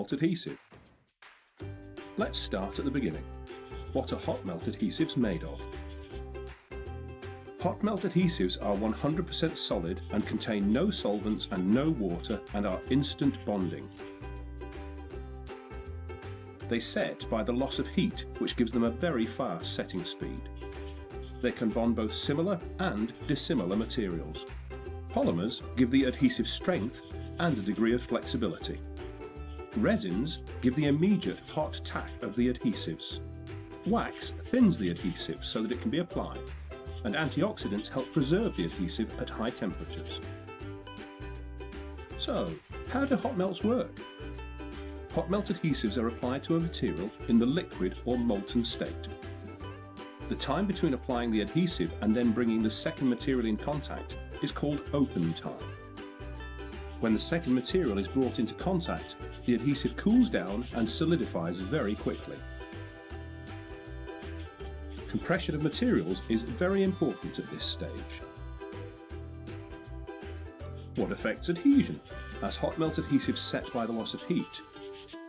melt adhesive. Let's start at the beginning. What are hot melt adhesives made of? Hot melt adhesives are 100% solid and contain no solvents and no water and are instant bonding. They set by the loss of heat, which gives them a very fast setting speed. They can bond both similar and dissimilar materials. Polymers give the adhesive strength and a degree of flexibility. Resins give the immediate hot tack of the adhesives. Wax thins the adhesive so that it can be applied, and antioxidants help preserve the adhesive at high temperatures. So, how do hot melts work? Hot melt adhesives are applied to a material in the liquid or molten state. The time between applying the adhesive and then bringing the second material in contact is called open time. When the second material is brought into contact, the adhesive cools down and solidifies very quickly. Compression of materials is very important at this stage. What affects adhesion? As hot melt adhesives set by the loss of heat,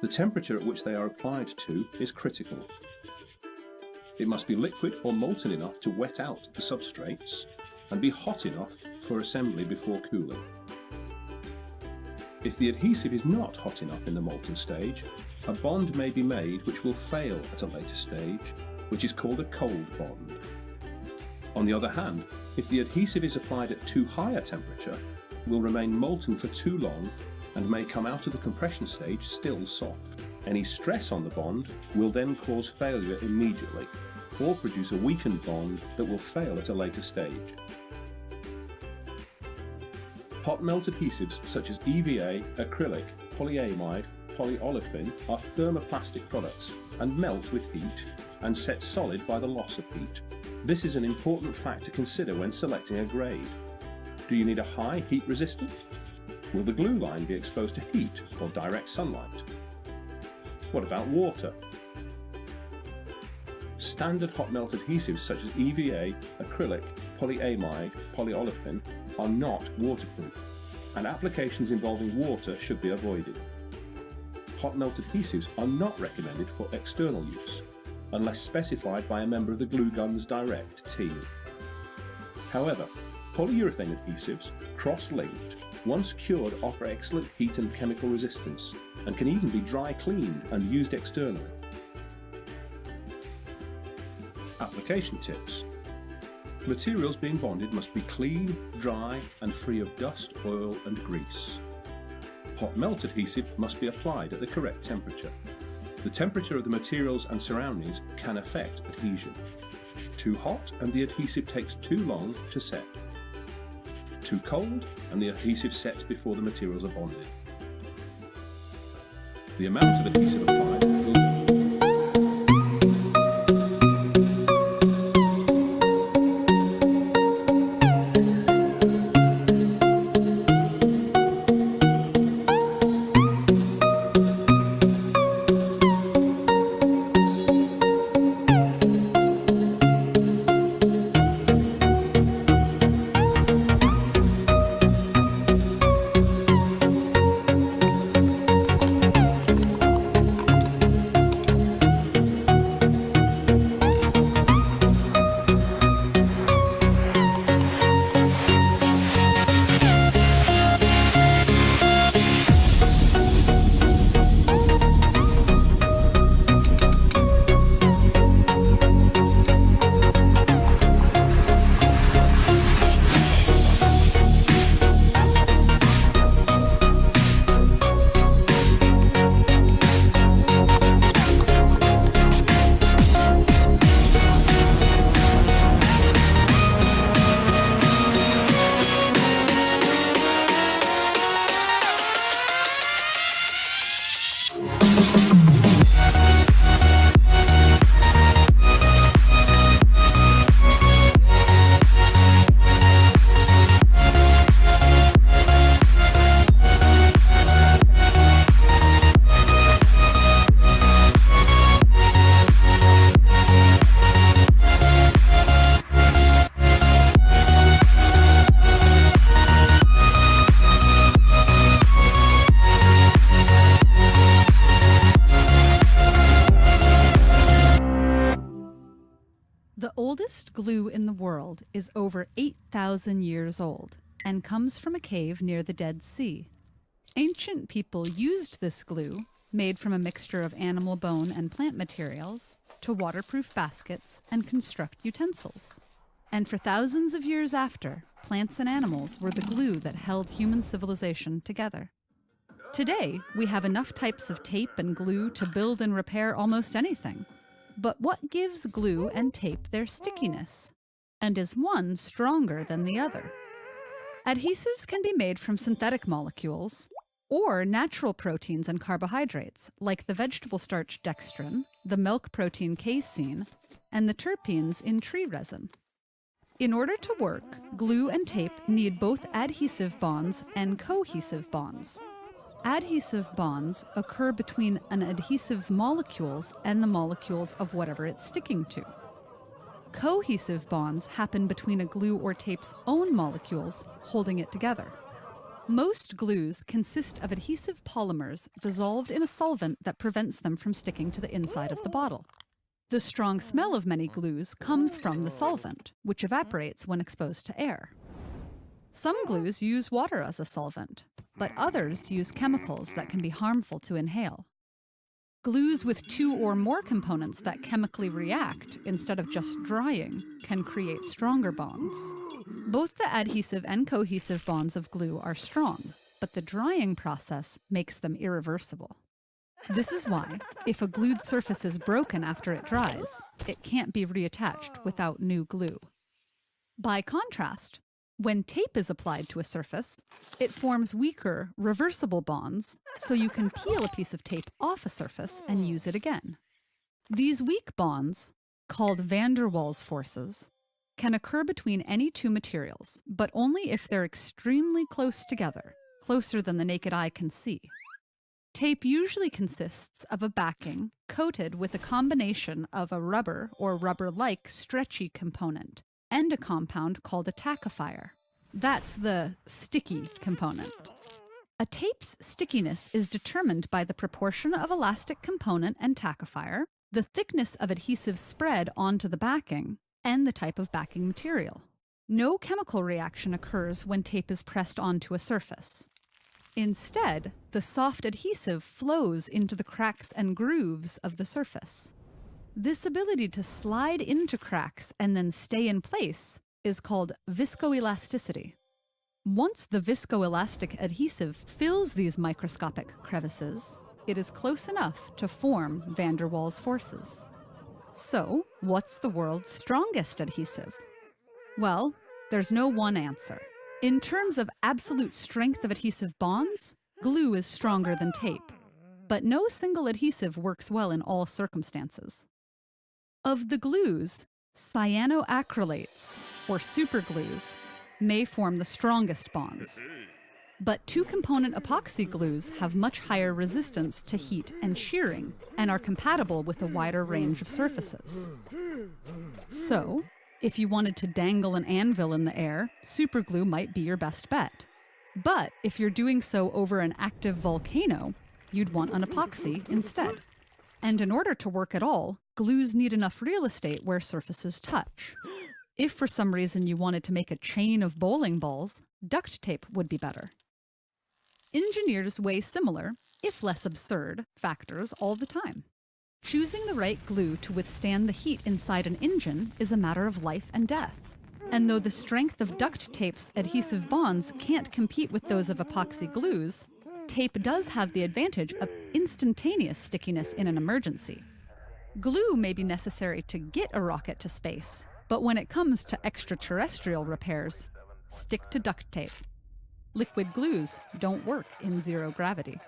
the temperature at which they are applied to is critical. It must be liquid or molten enough to wet out the substrates and be hot enough for assembly before cooling. If the adhesive is not hot enough in the molten stage, a bond may be made which will fail at a later stage, which is called a cold bond. On the other hand, if the adhesive is applied at too high a temperature, it will remain molten for too long and may come out of the compression stage still soft. Any stress on the bond will then cause failure immediately, or produce a weakened bond that will fail at a later stage. Hot melt adhesives such as EVA, acrylic, polyamide, polyolefin are thermoplastic products and melt with heat and set solid by the loss of heat. This is an important fact to consider when selecting a grade. Do you need a high heat resistance? Will the glue line be exposed to heat or direct sunlight? What about water? Standard hot melt adhesives such as EVA, acrylic, polyamide, polyolefin are not waterproof, and applications involving water should be avoided. Hot melt adhesives are not recommended for external use, unless specified by a member of the glue gun's direct team. However, polyurethane adhesives, cross-linked, once cured, offer excellent heat and chemical resistance, and can even be dry cleaned and used externally. Application tips. Materials being bonded must be clean, dry, and free of dust, oil, and grease. Hot melt adhesive must be applied at the correct temperature. The temperature of the materials and surroundings can affect adhesion. Too hot and the adhesive takes too long to set. Too cold and the adhesive sets before the materials are bonded. The amount of adhesive applied will oldest glue in the world is over 8,000 years old and comes from a cave near the Dead Sea. Ancient people used this glue, made from a mixture of animal bone and plant materials, to waterproof baskets and construct utensils. And for thousands of years after, plants and animals were the glue that held human civilization together. Today, we have enough types of tape and glue to build and repair almost anything. But what gives glue and tape their stickiness? And is one stronger than the other? Adhesives can be made from synthetic molecules or natural proteins and carbohydrates, like the vegetable starch dextrin, the milk protein casein, and the terpenes in tree resin. In order to work, glue and tape need both adhesive bonds and cohesive bonds. Adhesive bonds occur between an adhesive's molecules and the molecules of whatever it's sticking to. Cohesive bonds happen between a glue or tape's own molecules, holding it together. Most glues consist of adhesive polymers dissolved in a solvent that prevents them from sticking to the inside of the bottle. The strong smell of many glues comes from the solvent, which evaporates when exposed to air. Some glues use water as a solvent, but others use chemicals that can be harmful to inhale. Glues with two or more components that chemically react instead of just drying can create stronger bonds. Both the adhesive and cohesive bonds of glue are strong, but the drying process makes them irreversible. This is why, if a glued surface is broken after it dries, it can't be reattached without new glue. By contrast, when tape is applied to a surface, it forms weaker, reversible bonds, so you can peel a piece of tape off a surface and use it again. These weak bonds, called van der Waals forces, can occur between any two materials, but only if they're extremely close together, closer than the naked eye can see. Tape usually consists of a backing coated with a combination of a rubber or rubber-like stretchy component and a compound called a tackifier. That's the sticky component. A tape's stickiness is determined by the proportion of elastic component and tackifier, the thickness of adhesive spread onto the backing, and the type of backing material. No chemical reaction occurs when tape is pressed onto a surface. Instead, the soft adhesive flows into the cracks and grooves of the surface. This ability to slide into cracks and then stay in place is called viscoelasticity. Once the viscoelastic adhesive fills these microscopic crevices, it is close enough to form van der Waals forces. So, what's the world's strongest adhesive? Well, there's no one answer. In terms of absolute strength of adhesive bonds, glue is stronger than tape. But no single adhesive works well in all circumstances. Of the glues, cyanoacrylates, or superglues, may form the strongest bonds. But two-component epoxy glues have much higher resistance to heat and shearing and are compatible with a wider range of surfaces. So, if you wanted to dangle an anvil in the air, superglue might be your best bet. But if you're doing so over an active volcano, you'd want an epoxy instead. And in order to work at all, glues need enough real estate where surfaces touch. If for some reason you wanted to make a chain of bowling balls, duct tape would be better. Engineers weigh similar, if less absurd, factors all the time. Choosing the right glue to withstand the heat inside an engine is a matter of life and death. And though the strength of duct tape's adhesive bonds can't compete with those of epoxy glues, tape does have the advantage of instantaneous stickiness in an emergency. Glue may be necessary to get a rocket to space, but when it comes to extraterrestrial repairs, stick to duct tape. Liquid glues don't work in zero gravity.